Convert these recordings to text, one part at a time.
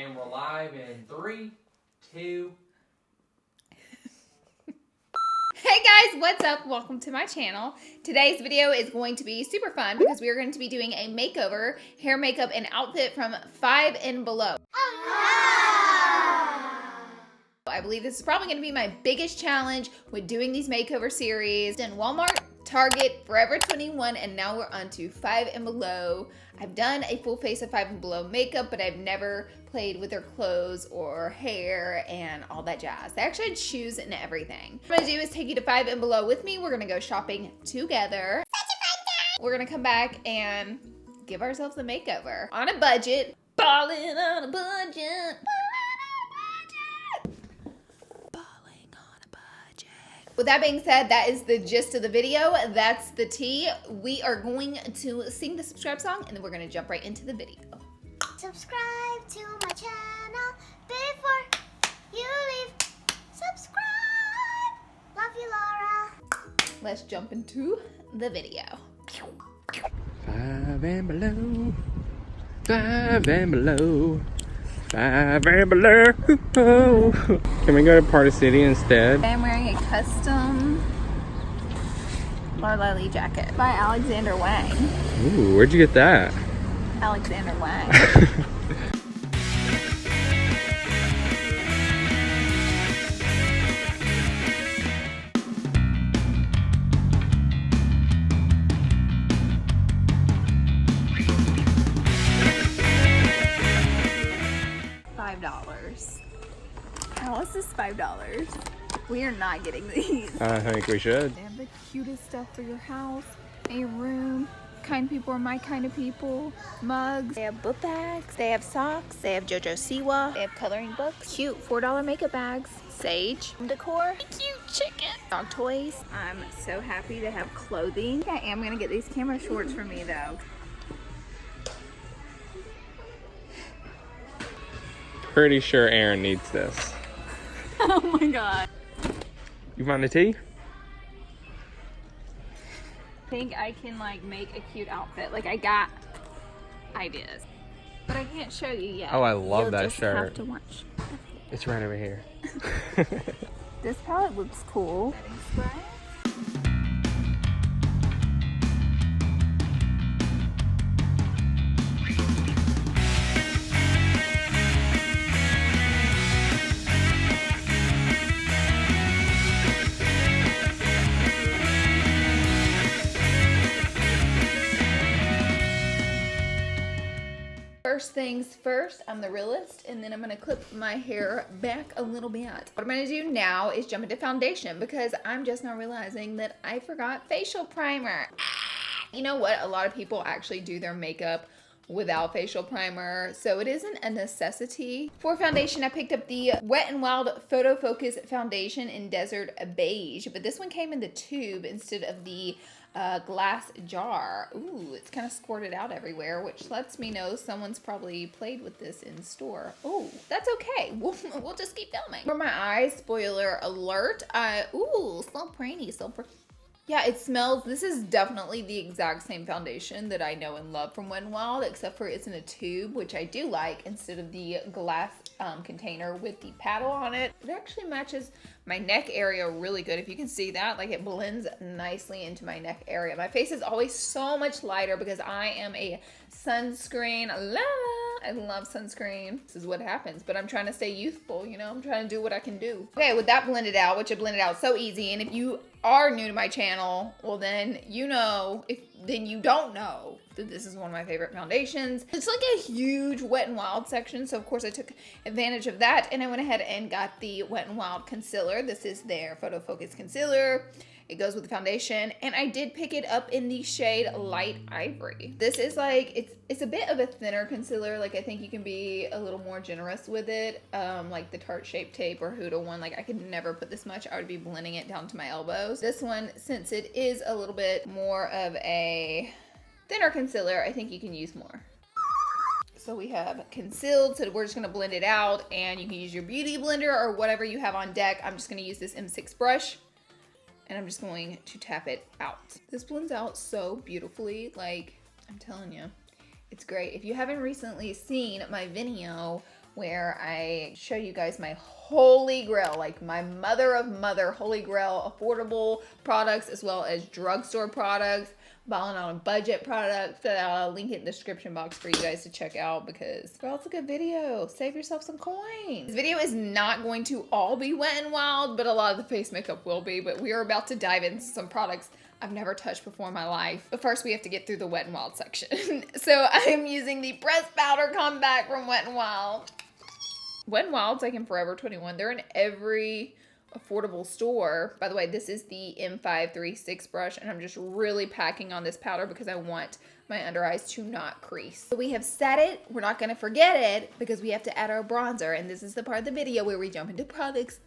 And we're live in 3, 2. Hey guys, what's up? Welcome to my channel. Today's video is going to be super fun because we are going to be doing a makeover, hair, makeup, and outfit from 5 and below. I believe this is probably going to be my biggest challenge with doing these makeover series. In Walmart, Target, Forever 21, and now we're on to 5 and below. I've done a full face of 5 and below makeup, but I've never played with their clothes or hair and all that jazz. They actually had shoes and everything. What I'm gonna do is take you to 5 and below with me. We're gonna go shopping together. Such a fun time! We're gonna come back and give ourselves a makeover on a budget. Ballin' on a budget. With that being said, that is the gist of the video. That's the tea. We are going to sing the subscribe song and then we're going to jump right into the video. Subscribe to my channel before you leave. Subscribe. Love you, Laura. Let's jump into the video. 5 and below. 5 and below. 5 and below. Can we go to Party City instead? I'm wearing a custom LauraLee jacket by Alexander Wang. Ooh, where'd you get that? Alexander Wang. $5. Alice is $5. We are not getting these. I think we should. They have the cutest stuff for your house, a room. Kind people are my kind of people. Mugs. They have book bags. They have socks. They have JoJo Siwa. They have coloring books. Cute $4 makeup bags. Sage. Decor. Cute chicken. Dog toys. I'm so happy to have clothing. I am going to get these camera shorts for me though. Pretty sure Aaron needs this. Oh my god. You find a tea? I think I can like make a cute outfit. Like I got ideas, but I can't show you yet. Oh, I love You'll that just shirt. Have to watch. It's right over here. This palette looks cool. Setting spray. First things first, I'm the realist, and then I'm gonna clip my hair back a little bit. What I'm gonna do now is jump into foundation because I'm just now realizing that I forgot facial primer. You know what? A lot of people actually do their makeup without facial primer, so it isn't a necessity. For foundation, I picked up the Wet n Wild Photo Focus Foundation in Desert Beige, but this one came in the tube instead of the glass jar. Ooh, it's kind of squirted out everywhere, which lets me know someone's probably played with this in store. Oh, that's okay. We'll just keep filming. For my eyes, spoiler alert. Ooh, so pretty, so pretty. Yeah, it smells. This is definitely the exact same foundation that I know and love from Wet n Wild, except for it's in a tube, which I do like, instead of the glass container with the paddle on it. It actually matches my neck area really good. If you can see that, like it blends nicely into my neck area. My face is always so much lighter because I am a sunscreen lover. I love sunscreen. This is what happens, but I'm trying to stay youthful, you know? I'm trying to do what I can do. Okay, with that blended out, which I blended out so easy, and if you are new to my channel, well then you know, then you don't know that this is one of my favorite foundations. It's like a huge Wet n Wild section, so of course I took advantage of that, and I went ahead and got the Wet n Wild concealer. This is their Photo Focus concealer. It goes with the foundation, and I did pick it up in the shade Light Ivory. This is like, it's a bit of a thinner concealer. Like I think you can be a little more generous with it. Like the Tarte Shape Tape or Huda one, like I could never put this much. I would be blending it down to my elbows. This one, since it is a little bit more of a thinner concealer, I think you can use more. So we have concealed, so we're just gonna blend it out, and you can use your beauty blender or whatever you have on deck. I'm just gonna use this M6 brush, and I'm just going to tap it out. This blends out so beautifully, like I'm telling you, it's great. If you haven't recently seen my video where I show you guys my holy grail, like my mother of mother holy grail affordable products as well as drugstore products, balling on a budget product that I'll link it in the description box for you guys to check out because, well, it's a good video. Save yourself some coins. This video is not going to all be Wet n Wild, but a lot of the face makeup will be, but we are about to dive into some products I've never touched before in my life. But first we have to get through the Wet n Wild section. So I am using the pressed powder comeback from Wet n Wild. Wet n Wild's like in Forever 21. They're in every affordable store. By the way, this is the M536 brush, and I'm just really packing on this powder because I want my under eyes to not crease. So we have set it. We're not gonna forget it because we have to add our bronzer, and this is the part of the video where we jump into products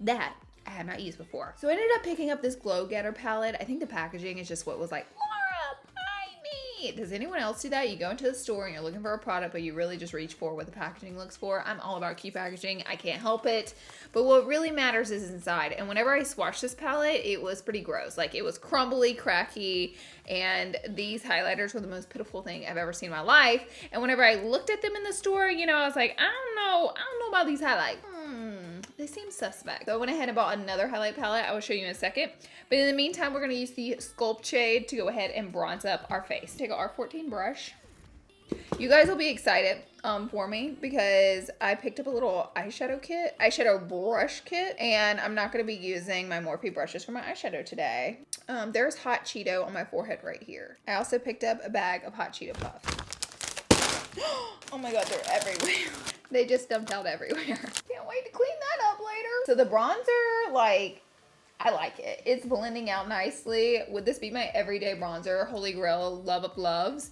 that I had not used before. So I ended up picking up this Glow Getter palette. I think the packaging is just what was like, Laura, buy me. Does anyone else do that? You go into the store and you're looking for a product, but you really just reach for what the packaging looks for. I'm all about cute packaging. I can't help it. But what really matters is inside. And whenever I swatched this palette, it was pretty gross. Like it was crumbly, cracky, and these highlighters were the most pitiful thing I've ever seen in my life. And whenever I looked at them in the store, you know, I was like, I don't know about these highlights. They seem suspect. So I went ahead and bought another highlight palette. I will show you in a second. But in the meantime, we're going to use the Sculpt shade to go ahead and bronze up our face. Take an R14 brush. You guys will be excited for me because I picked up a little eyeshadow brush kit, and I'm not going to be using my Morphe brushes for my eyeshadow today. There's Hot Cheeto on my forehead right here. I also picked up a bag of Hot Cheeto Puffs. Oh my god, they're everywhere. They just dumped out everywhere. Can't wait to clean that up later. So the bronzer, like, I like it. It's blending out nicely. Would this be my everyday bronzer? Holy Grail, love of loves?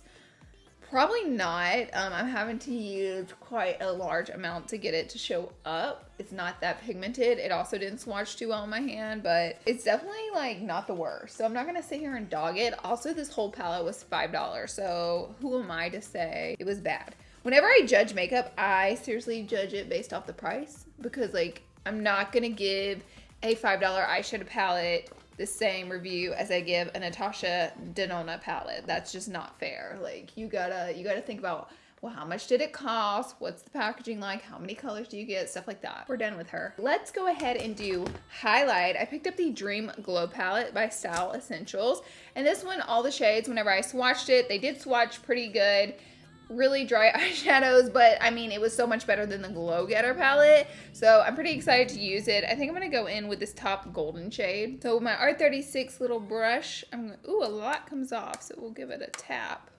Probably not. I'm having to use quite a large amount to get it to show up. It's not that pigmented. It also didn't swatch too well on my hand, but it's definitely like not the worst. So I'm not gonna sit here and dog it. Also, this whole palette was $5, so who am I to say it was bad? Whenever I judge makeup, I seriously judge it based off the price because like I'm not gonna give a $5 eyeshadow palette the same review as I give a Natasha Denona palette. That's just not fair. Like you gotta think about, well, how much did it cost? What's the packaging like? How many colors do you get? Stuff like that. We're done with her. Let's go ahead and do highlight. I picked up the Dream Glow palette by Style Essentials. And this one, all the shades, whenever I swatched it, they did swatch pretty good. Really dry eyeshadows, but I mean, it was so much better than the Glow Getter palette. So I'm pretty excited to use it. I think I'm gonna go in with this top golden shade. So with my R36 little brush, ooh, a lot comes off, so we'll give it a tap.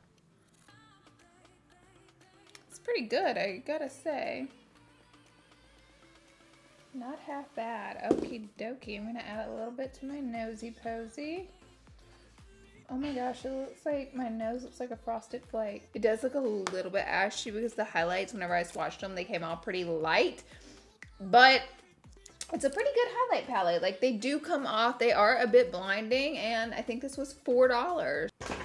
It's pretty good, I gotta say. Not half bad. Okie dokie. I'm gonna add a little bit to my nosy posy. Oh my gosh, it looks like my nose looks like a frosted flake. It does look a little bit ashy because the highlights, whenever I swatched them, they came out pretty light. But it's a pretty good highlight palette. Like they do come off, they are a bit blinding, and I think this was $4. Okay.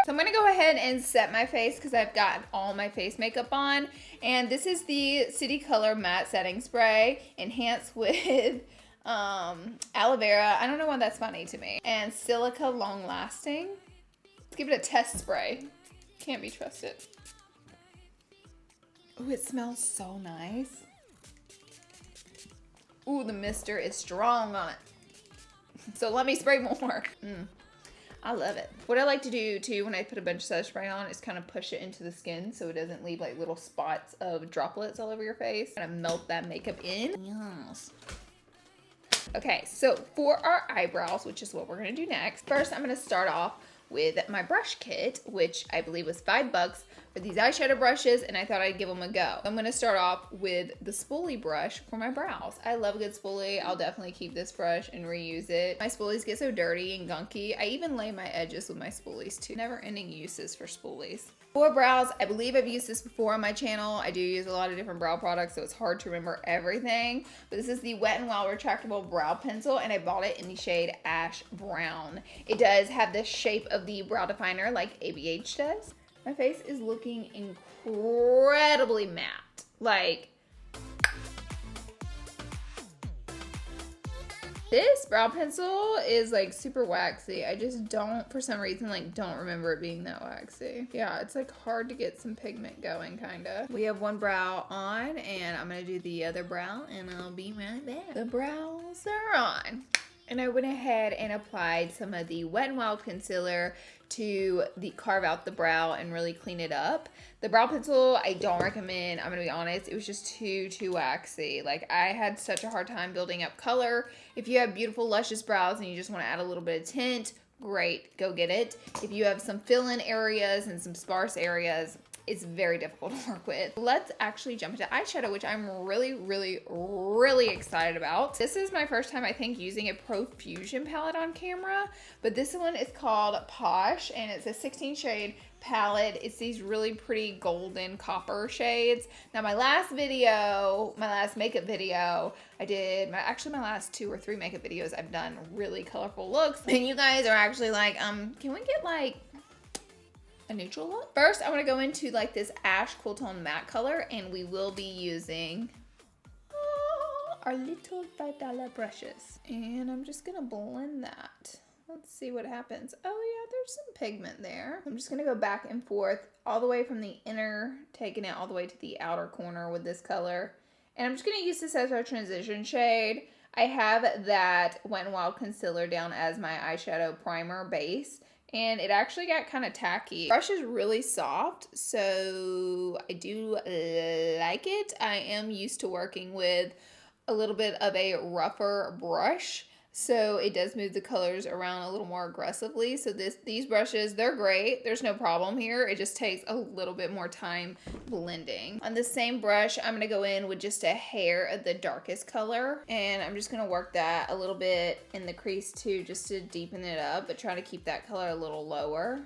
So I'm gonna go ahead and set my face because I've got all my face makeup on. And this is the City Color Matte Setting Spray, enhanced with aloe vera. I don't know why that's funny to me. And silica long lasting. Let's give it a test spray. Can't be trusted. Oh, it smells so nice. Ooh, the mister is strong on it. So let me spray more. I love it. What I like to do too when I put a bunch of setting spray on is kind of push it into the skin so it doesn't leave like little spots of droplets all over your face. Kind of melt that makeup in. Yes. Okay, so for our eyebrows, which is what we're gonna do next, first I'm gonna start off with my brush kit, which I believe was $5 for these eyeshadow brushes, and I thought I'd give them a go. I'm gonna start off with the spoolie brush for my brows. I love a good spoolie. I'll definitely keep this brush and reuse it. My spoolies get so dirty and gunky. I even lay my edges with my spoolies too. Never ending uses for spoolies. For brows, I believe I've used this before on my channel. I do use a lot of different brow products, so it's hard to remember everything. But this is the Wet n Wild Retractable Brow Pencil, and I bought it in the shade Ash Brown. It does have the shape of the brow definer like ABH does. My face is looking incredibly matte. Like, This brow pencil is like super waxy. I just don't, for some reason, like don't remember it being that waxy. Yeah, it's like hard to get some pigment going, kinda. We have one brow on and I'm gonna do the other brow and I'll be right back. The brows are on. And I went ahead and applied some of the Wet n Wild concealer to carve out the brow and really clean it up. The brow pencil, I don't recommend. I'm gonna be honest, it was just too waxy. Like, I had such a hard time building up color. If you have beautiful luscious brows and you just want to add a little bit of tint, great, go get it. If you have some fill-in areas and some sparse areas, it's very difficult to work with. Let's actually jump into eyeshadow, which I'm really excited about. This is my first time, I think, using a Profusion palette on camera, but this one is called Posh, and it's a 16 shade palette. It's these really pretty golden copper shades. Now, my last makeup video, I did, actually my last 2 or 3 makeup videos, I've done really colorful looks, and you guys are actually like, can we get like a neutral look? First, I want to go into like this ash cool tone matte color, and we will be using our little $5 brushes. And I'm just gonna blend that. Let's see what happens. Oh yeah, there's some pigment there. I'm just gonna go back and forth all the way from the inner, taking it all the way to the outer corner with this color. And I'm just gonna use this as our transition shade. I have that Wet n Wild concealer down as my eyeshadow primer base, and it actually got kind of tacky. The brush is really soft, so I do like it. I am used to working with a little bit of a rougher brush, so it does move the colors around a little more aggressively. So these brushes, they're great. There's no problem here. It just takes a little bit more time blending. On the same brush, I'm gonna go in with just a hair of the darkest color, and I'm just gonna work that a little bit in the crease too, just to deepen it up, but try to keep that color a little lower.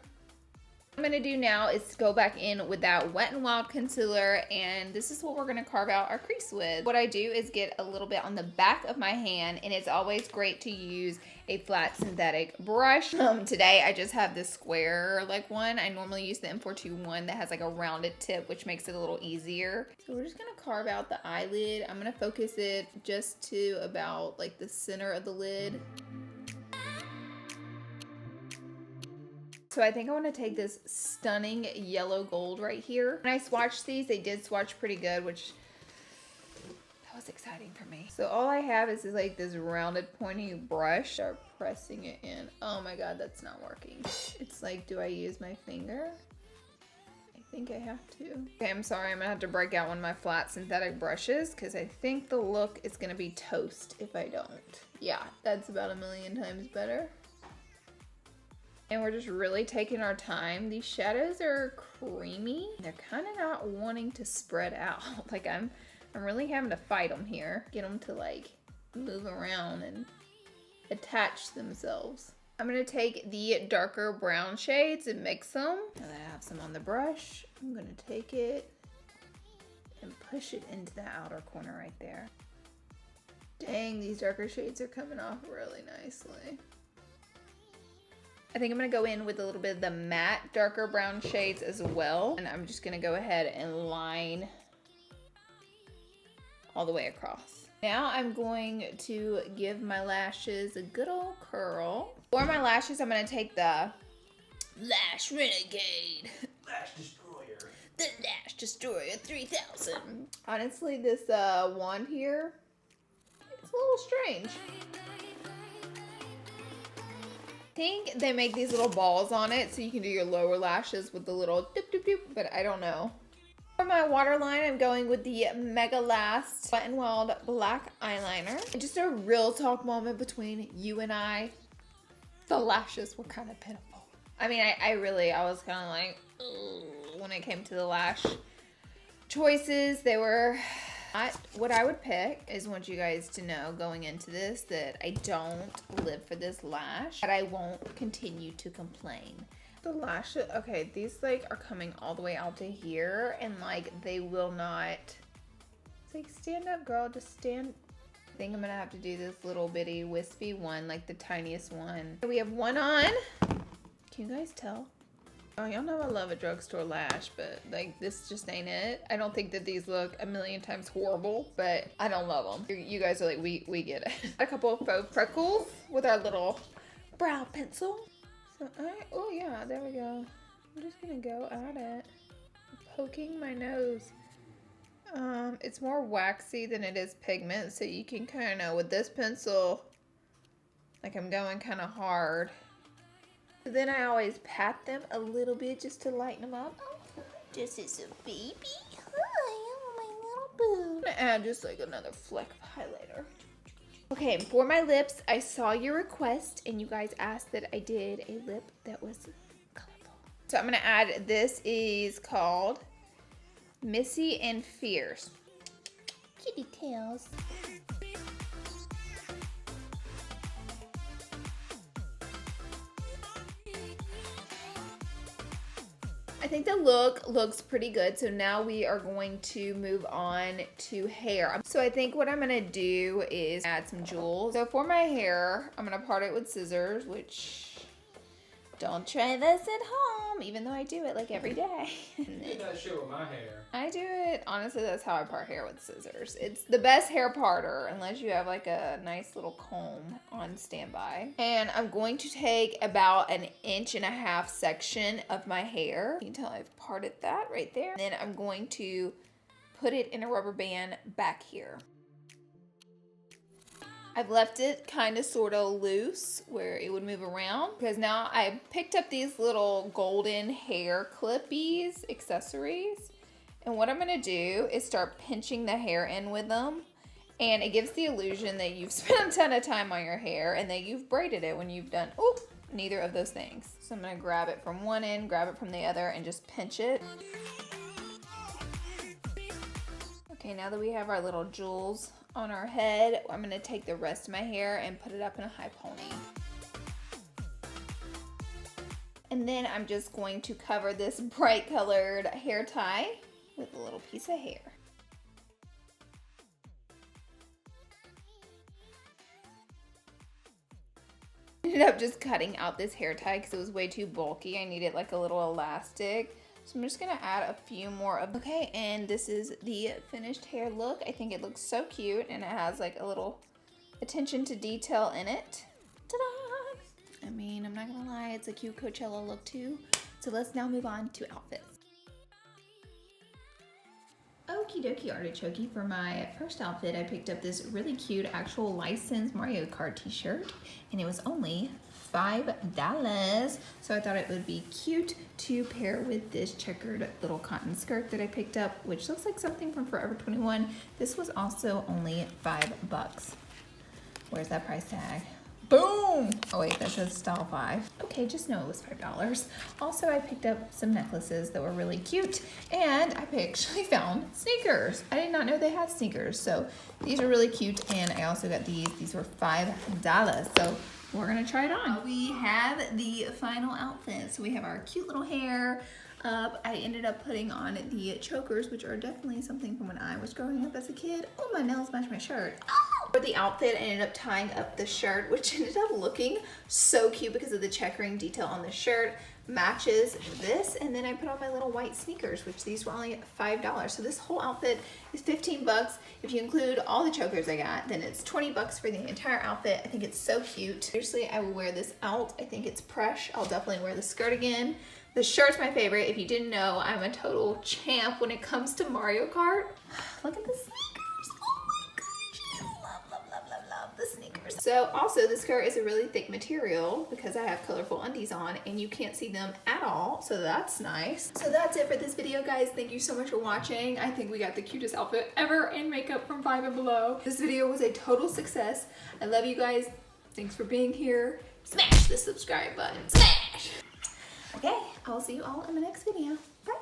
What I'm gonna do now is go back in with that Wet n Wild concealer, and this is what we're gonna carve out our crease with. What I do is get a little bit on the back of my hand, and it's always great to use a flat synthetic brush. Today I just have this square like one. I normally use the M421 that has like a rounded tip, which makes it a little easier. So we're just gonna carve out the eyelid. I'm gonna focus it just to about like the center of the lid. So I think I want to take this stunning yellow gold right here. When I swatched these, they did swatch pretty good, which that was exciting for me. So all I have is like this rounded pointy brush. Start pressing it in. Oh my God, that's not working. It's like, do I use my finger? I think I have to. Okay, I'm sorry, I'm gonna have to break out one of my flat synthetic brushes because I think the look is gonna be toast if I don't. Yeah, that's about 1,000,000 times better. And we're just really taking our time. These shadows are creamy. They're kind of not wanting to spread out. Like I'm really having to fight them here. Get them to like move around and attach themselves. I'm gonna take the darker brown shades and mix them. Now that I have some on the brush, I'm gonna take it and push it into the outer corner right there. Dang, these darker shades are coming off really nicely. I think I'm gonna go in with a little bit of the matte darker brown shades as well. And I'm just gonna go ahead and line all the way across. Now I'm going to give my lashes a good old curl. For my lashes, I'm gonna take the Lash Renegade. Lash Destroyer. The Lash Destroyer 3000. Honestly, this wand here, it's a little strange. I think they make these little balls on it so you can do your lower lashes with the little doop doop doop, but I don't know. For my waterline, I'm going with the Mega Last Wet n Wild black eyeliner. And just a real talk moment between you and I. The lashes were kind of pitiful. I mean, I was kind of like, ugh, when it came to the lash choices. They were what I would pick. Is want you guys to know going into this that I don't live for this lash, but I won't continue to complain. The lashes, okay, these like are coming all the way out to here, and like they will not. It's like, stand up, girl, just stand. I think I'm gonna have to do this little bitty wispy one, like the tiniest one. We have one on. Can you guys tell? Oh, y'all know I love a drugstore lash, but like this just ain't it. I don't think that these look a million times horrible, but I don't love them. You guys are like, we get it. A couple of faux freckles with our little brow pencil. So oh yeah, there we go. I'm just gonna go at it. Poking my nose. It's more waxy than it is pigment, so you can kind of, with this pencil, like I'm going kind of hard. Then I always pat them a little bit just to lighten them up. Oh, this is a baby. Hi, I'm my little boo. I'm gonna add just like another fleck of highlighter. Okay, for my lips, I saw your request and you guys asked that I did a lip that was colorful. So I'm gonna add, this is called Missy and Fierce. Kitty tails. I think the look looks pretty good. So now we are going to move on to hair. So I think what I'm gonna do is add some jewels. So for my hair, I'm gonna part it with scissors, which don't try this at home, even though I do it like every day. You did that shit with my hair. I do it, honestly, that's how I part hair, with scissors. It's the best hair parter, unless you have like a nice little comb on standby. And I'm going to take about 1.5 inch section of my hair. You can tell I've parted that right there. And then I'm going to put it in a rubber band back here. I've left it kind of sort of loose where it would move around, because now I picked up these little golden hair clippies accessories. And what I'm gonna do is start pinching the hair in with them. And it gives the illusion that you've spent a ton of time on your hair and that you've braided it when you've done, neither of those things. So I'm gonna grab it from one end, grab it from the other, and just pinch it. Okay, now that we have our little jewels on our head, I'm gonna take the rest of my hair and put it up in a high pony. And then I'm just going to cover this bright colored hair tie with a little piece of hair. I ended up just cutting out this hair tie because it was way too bulky. I needed like a little elastic. So I'm just gonna add a few more of, okay, and this is the finished hair look. I think it looks so cute, and it has like a little attention to detail in it. Ta-da! I mean, I'm not gonna lie, it's a cute Coachella look too. So let's now move on to outfits. Okie dokie artichoke. For my first outfit, I picked up this really cute actual licensed Mario Kart t-shirt, and it was only $5. So I thought it would be cute to pair with this checkered little cotton skirt that I picked up, which looks like something from Forever 21. This was also only $5. Where's that price tag? Boom! Oh wait, that says style 5. Okay, just know it was $5. Also, I picked up some necklaces that were really cute, and I actually found sneakers. I did not know they had sneakers, so these are really cute, and I also got these. These were $5, so we're gonna try it on. We have the final outfit. So we have our cute little hair up. I ended up putting on the chokers, which are definitely something from when I was growing up as a kid. Oh, my nails match my shirt. Oh! For the outfit, I ended up tying up the shirt, which ended up looking so cute because of the checkering detail on the shirt. Matches this, and then I put on my little white sneakers, which these were only $5. So this whole outfit is $15. If you include all the chokers I got, then it's $20 for the entire outfit. I think it's so cute. Seriously, I will wear this out. I think it's fresh. I'll definitely wear the skirt again. The shirt's my favorite. If you didn't know, I'm a total champ when it comes to Mario Kart. Look at the sneakers. Oh my gosh, I love the sneakers. So also, the skirt is a really thick material because I have colorful undies on and you can't see them at all, so that's nice. So that's it for this video, guys. Thank you so much for watching. I think we got the cutest outfit ever in makeup from Five and Below. This video was a total success. I love you guys. Thanks for being here. Smash the subscribe button. Smash! Okay, I'll see you all in the next video. Bye!